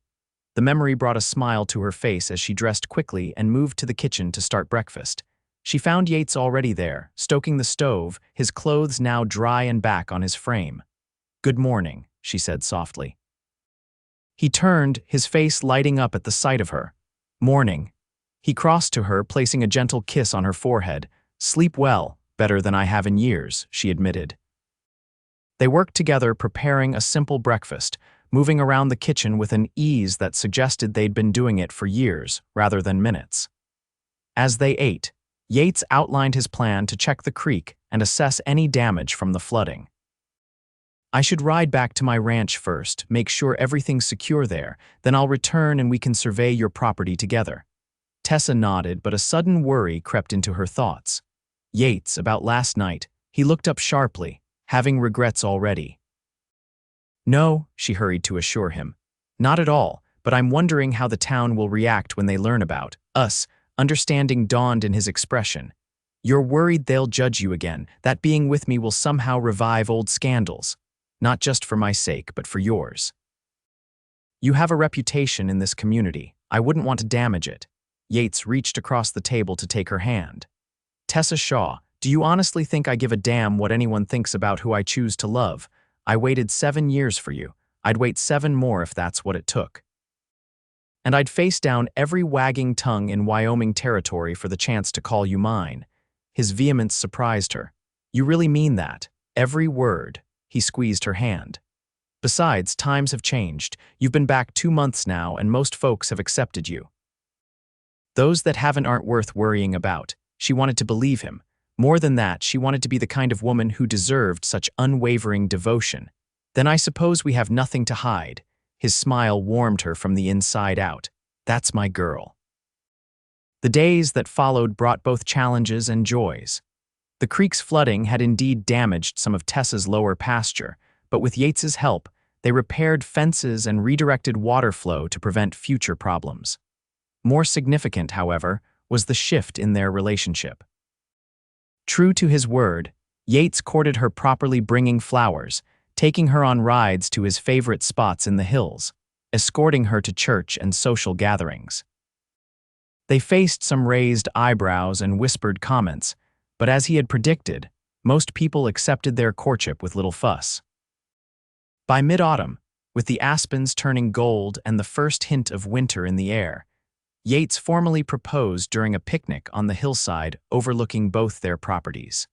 The memory brought a smile to her face as she dressed quickly and moved to the kitchen to start breakfast. She found Yates already there, stoking the stove, his clothes now dry and back on his frame. "Good morning," she said softly. He turned, his face lighting up at the sight of her. "Morning." He crossed to her, placing a gentle kiss on her forehead. "Sleep well, better than I have in years," she admitted. They worked together, preparing a simple breakfast, moving around the kitchen with an ease that suggested they'd been doing it for years, rather than minutes. As they ate, Yates outlined his plan to check the creek and assess any damage from the flooding. "I should ride back to my ranch first, make sure everything's secure there, then I'll return and we can survey your property together." Tessa nodded, but a sudden worry crept into her thoughts. "Yates, about last night," he looked up sharply, having regrets already. "No," she hurried to assure him. "Not at all, but I'm wondering how the town will react when they learn about us." Understanding dawned in his expression. "You're worried they'll judge you again, that being with me will somehow revive old scandals. Not just for my sake, but for yours. You have a reputation in this community. I wouldn't want to damage it." Yates reached across the table to take her hand. "Tessa Shaw, do you honestly think I give a damn what anyone thinks about who I choose to love? I waited 7 years for you. I'd wait 7 more if that's what it took. And I'd face down every wagging tongue in Wyoming territory for the chance to call you mine." His vehemence surprised her. "You really mean that? Every word?" He squeezed her hand. "Besides, times have changed. You've been back 2 months now, and most folks have accepted you. Those that haven't aren't worth worrying about." She wanted to believe him. More than that, she wanted to be the kind of woman who deserved such unwavering devotion. "Then I suppose we have nothing to hide." His smile warmed her from the inside out. "That's my girl." The days that followed brought both challenges and joys. The creek's flooding had indeed damaged some of Tessa's lower pasture, but with Yates's help, they repaired fences and redirected water flow to prevent future problems. More significant, however, was the shift in their relationship. True to his word, Yates courted her properly, bringing flowers, taking her on rides to his favorite spots in the hills, escorting her to church and social gatherings. They faced some raised eyebrows and whispered comments, but as he had predicted, most people accepted their courtship with little fuss. By mid-autumn, with the aspens turning gold and the first hint of winter in the air, Yates formally proposed during a picnic on the hillside overlooking both their properties.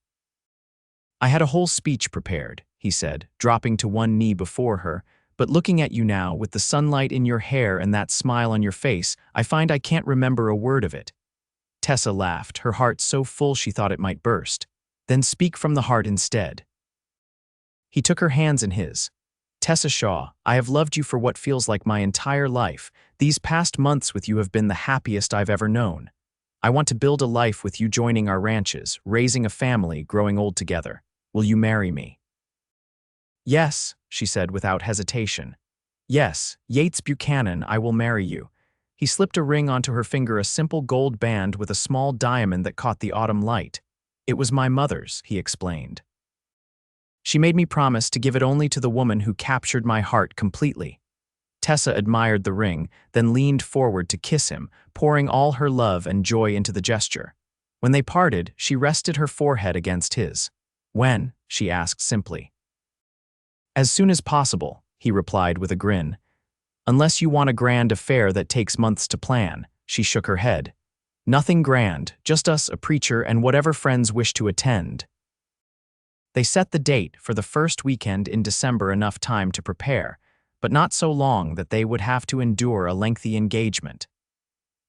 "I had a whole speech prepared," he said, dropping to one knee before her, "but looking at you now, with the sunlight in your hair and that smile on your face, I find I can't remember a word of it." Tessa laughed, her heart so full she thought it might burst. "Then speak from the heart instead." He took her hands in his. "Tessa Shaw, I have loved you for what feels like my entire life. These past months with you have been the happiest I've ever known. I want to build a life with you, joining our ranches, raising a family, growing old together. Will you marry me?" "Yes," she said without hesitation. "Yes, Yates Buchanan, I will marry you." He slipped a ring onto her finger, a simple gold band with a small diamond that caught the autumn light. "It was my mother's," he explained. "She made me promise to give it only to the woman who captured my heart completely." Tessa admired the ring, then leaned forward to kiss him, pouring all her love and joy into the gesture. When they parted, she rested her forehead against his. "When?" she asked simply. "As soon as possible," he replied with a grin. "Unless you want a grand affair that takes months to plan." She shook her head. "Nothing grand, just us, a preacher, and whatever friends wish to attend." They set the date for the first weekend in December, enough time to prepare, but not so long that they would have to endure a lengthy engagement.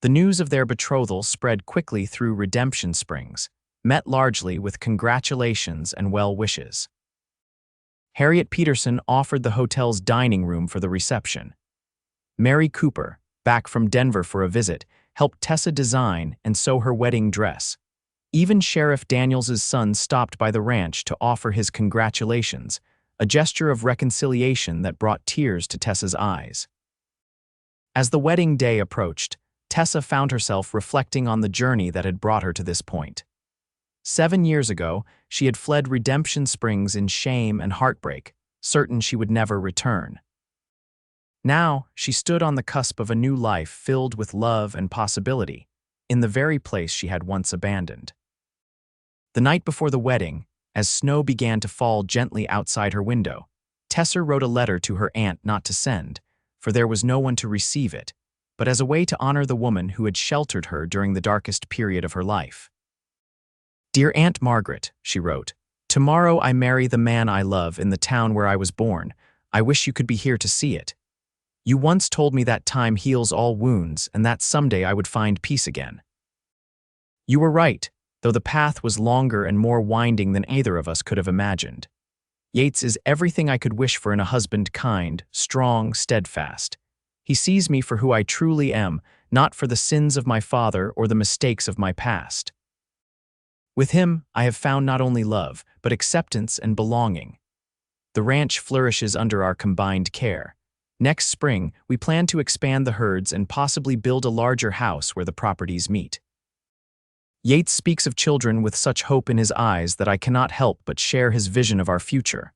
The news of their betrothal spread quickly through Redemption Springs, met largely with congratulations and well wishes. Harriet Peterson offered the hotel's dining room for the reception. Mary Cooper, back from Denver for a visit, helped Tessa design and sew her wedding dress. Even Sheriff Daniels's son stopped by the ranch to offer his congratulations, a gesture of reconciliation that brought tears to Tessa's eyes. As the wedding day approached, Tessa found herself reflecting on the journey that had brought her to this point. 7 years ago, she had fled Redemption Springs in shame and heartbreak, certain she would never return. Now, she stood on the cusp of a new life filled with love and possibility, in the very place she had once abandoned. The night before the wedding, as snow began to fall gently outside her window, Tessa wrote a letter to her aunt not to send, for there was no one to receive it, but as a way to honor the woman who had sheltered her during the darkest period of her life. "Dear Aunt Margaret," she wrote, "tomorrow I marry the man I love in the town where I was born. I wish you could be here to see it. You once told me that time heals all wounds and that someday I would find peace again. You were right, though the path was longer and more winding than either of us could have imagined. Yates is everything I could wish for in a husband: kind, strong, steadfast. He sees me for who I truly am, not for the sins of my father or the mistakes of my past. With him, I have found not only love, but acceptance and belonging. The ranch flourishes under our combined care. Next spring, we plan to expand the herds and possibly build a larger house where the properties meet." Yates speaks of children with such hope in his eyes that I cannot help but share his vision of our future.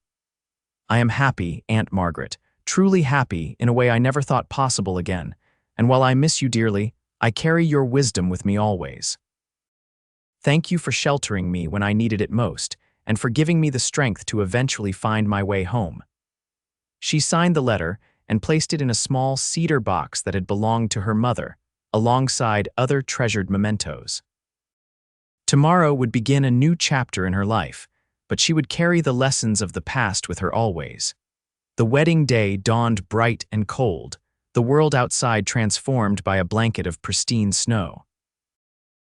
"I am happy, Aunt Margaret, truly happy in a way I never thought possible again, and while I miss you dearly, I carry your wisdom with me always. Thank you for sheltering me when I needed it most, and for giving me the strength to eventually find my way home." She signed the letter and placed it in a small cedar box that had belonged to her mother, alongside other treasured mementos. Tomorrow would begin a new chapter in her life, but she would carry the lessons of the past with her always. The wedding day dawned bright and cold, the world outside transformed by a blanket of pristine snow.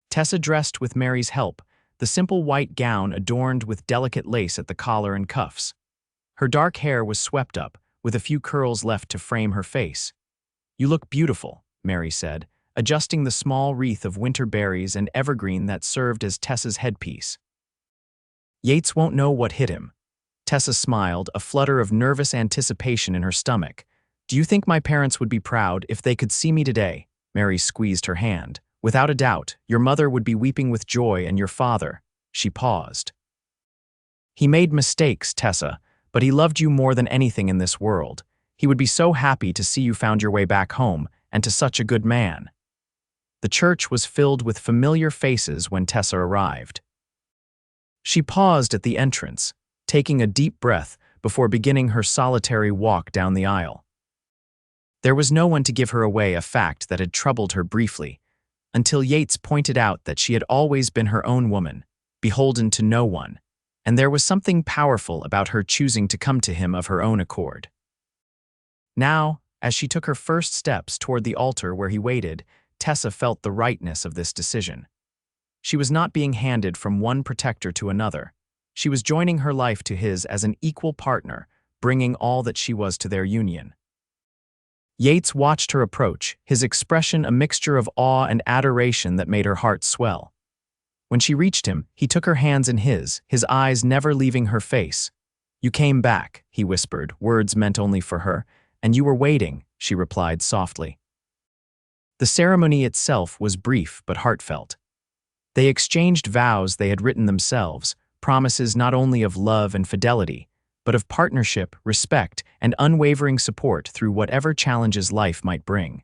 Tessa dressed with Mary's help, the simple white gown adorned with delicate lace at the collar and cuffs. Her dark hair was swept up, with a few curls left to frame her face. "You look beautiful," Mary said, adjusting the small wreath of winter berries and evergreen that served as Tessa's headpiece. "Yates won't know what hit him." Tessa smiled, a flutter of nervous anticipation in her stomach. "Do you think my parents would be proud if they could see me today?" Mary squeezed her hand. "Without a doubt, your mother would be weeping with joy, and your father." She paused. "He made mistakes, Tessa, but he loved you more than anything in this world. He would be so happy to see you found your way back home, and to such a good man." The church was filled with familiar faces when Tessa arrived. She paused at the entrance, taking a deep breath before beginning her solitary walk down the aisle. There was no one to give her away a fact that had troubled her briefly, until Yates pointed out that she had always been her own woman, beholden to no one, and there was something powerful about her choosing to come to him of her own accord. Now, as she took her first steps toward the altar where he waited, Tessa felt the rightness of this decision. She was not being handed from one protector to another. She was joining her life to his as an equal partner, bringing all that she was to their union. Yates watched her approach, his expression a mixture of awe and adoration that made her heart swell. When she reached him, he took her hands in his eyes never leaving her face. "You came back," he whispered, words meant only for her, "and you were waiting," she replied softly. The ceremony itself was brief but heartfelt. They exchanged vows they had written themselves, promises not only of love and fidelity, but of partnership, respect, and unwavering support through whatever challenges life might bring.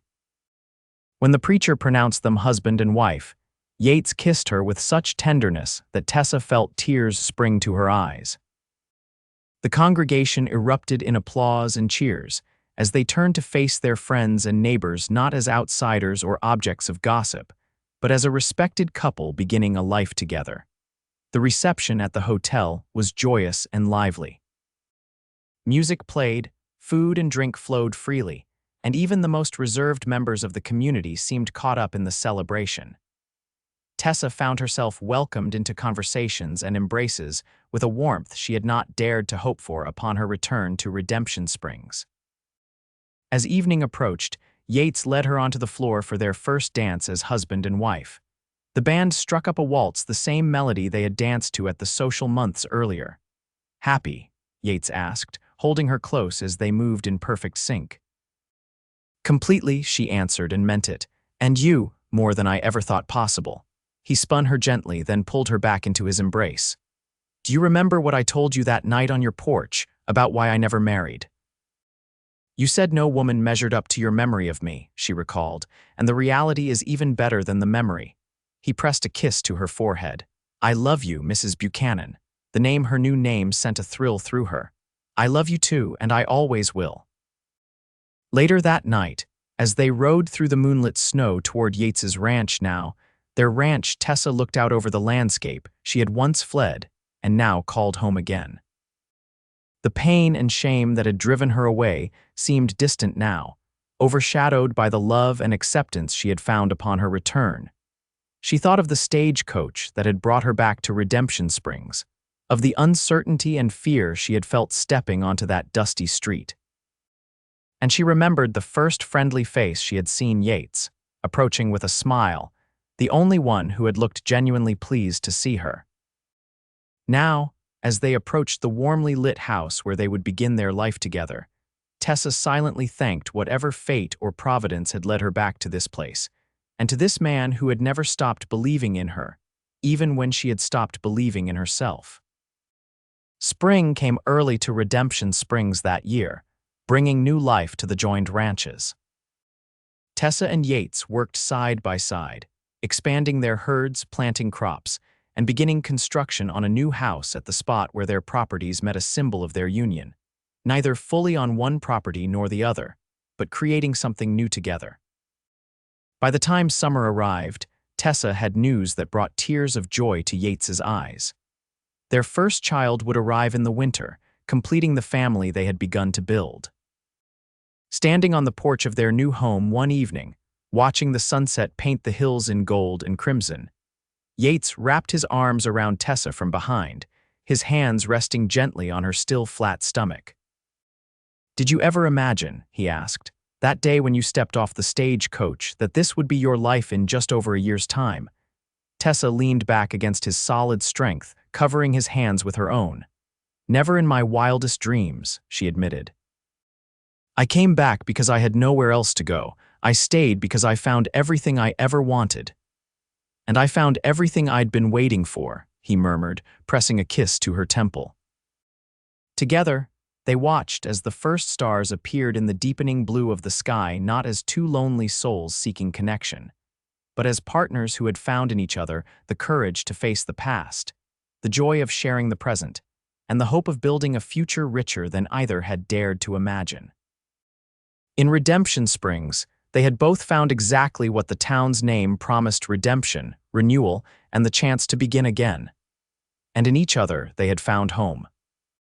When the preacher pronounced them husband and wife, Yates kissed her with such tenderness that Tessa felt tears spring to her eyes. The congregation erupted in applause and cheers as they turned to face their friends and neighbors not as outsiders or objects of gossip, but as a respected couple beginning a life together. The reception at the hotel was joyous and lively. Music played, food and drink flowed freely, and even the most reserved members of the community seemed caught up in the celebration. Tessa found herself welcomed into conversations and embraces with a warmth she had not dared to hope for upon her return to Redemption Springs. As evening approached, Yates led her onto the floor for their first dance as husband and wife. The band struck up a waltz, the same melody they had danced to at the social months earlier. "Happy?" Yates asked, holding her close as they moved in perfect sync. "Completely," she answered and meant it. "And you, more than I ever thought possible." He spun her gently, then pulled her back into his embrace. "Do you remember what I told you that night on your porch about why I never married?" "You said no woman measured up to your memory of me," she recalled, "and the reality is even better than the memory." He pressed a kiss to her forehead. "I love you, Mrs. Buchanan." The name, her new name, sent a thrill through her. "I love you too, and I always will." Later that night, as they rode through the moonlit snow toward Yates's ranch now, their ranch, Tessa looked out over the landscape she had once fled and now called home again. The pain and shame that had driven her away seemed distant now, overshadowed by the love and acceptance she had found upon her return. She thought of the stagecoach that had brought her back to Redemption Springs, of the uncertainty and fear she had felt stepping onto that dusty street. And she remembered the first friendly face she had seen Yates, approaching with a smile, the only one who had looked genuinely pleased to see her. Now, as they approached the warmly lit house where they would begin their life together, Tessa silently thanked whatever fate or providence had led her back to this place, and to this man who had never stopped believing in her, even when she had stopped believing in herself. Spring came early to Redemption Springs that year, bringing new life to the joined ranches. Tessa and Yates worked side by side, expanding their herds, planting crops, and beginning construction on a new house at the spot where their properties met, a symbol of their union, neither fully on one property nor the other, but creating something new together. By the time summer arrived, Tessa had news that brought tears of joy to Yates's eyes. Their first child would arrive in the winter, completing the family they had begun to build. Standing on the porch of their new home one evening, watching the sunset paint the hills in gold and crimson, Yates wrapped his arms around Tessa from behind, his hands resting gently on her still flat stomach. "Did you ever imagine," he asked, "that day when you stepped off the stagecoach, that this would be your life in just over a year's time?" Tessa leaned back against his solid strength, covering his hands with her own. "Never in my wildest dreams," she admitted. "I came back because I had nowhere else to go. I stayed because I found everything I ever wanted. And I found everything I'd been waiting for," he murmured, pressing a kiss to her temple. Together, they watched as the first stars appeared in the deepening blue of the sky, not as two lonely souls seeking connection, but as partners who had found in each other the courage to face the past, the joy of sharing the present, and the hope of building a future richer than either had dared to imagine. In Redemption Springs, they had both found exactly what the town's name promised: redemption, renewal, and the chance to begin again. And in each other they had found home.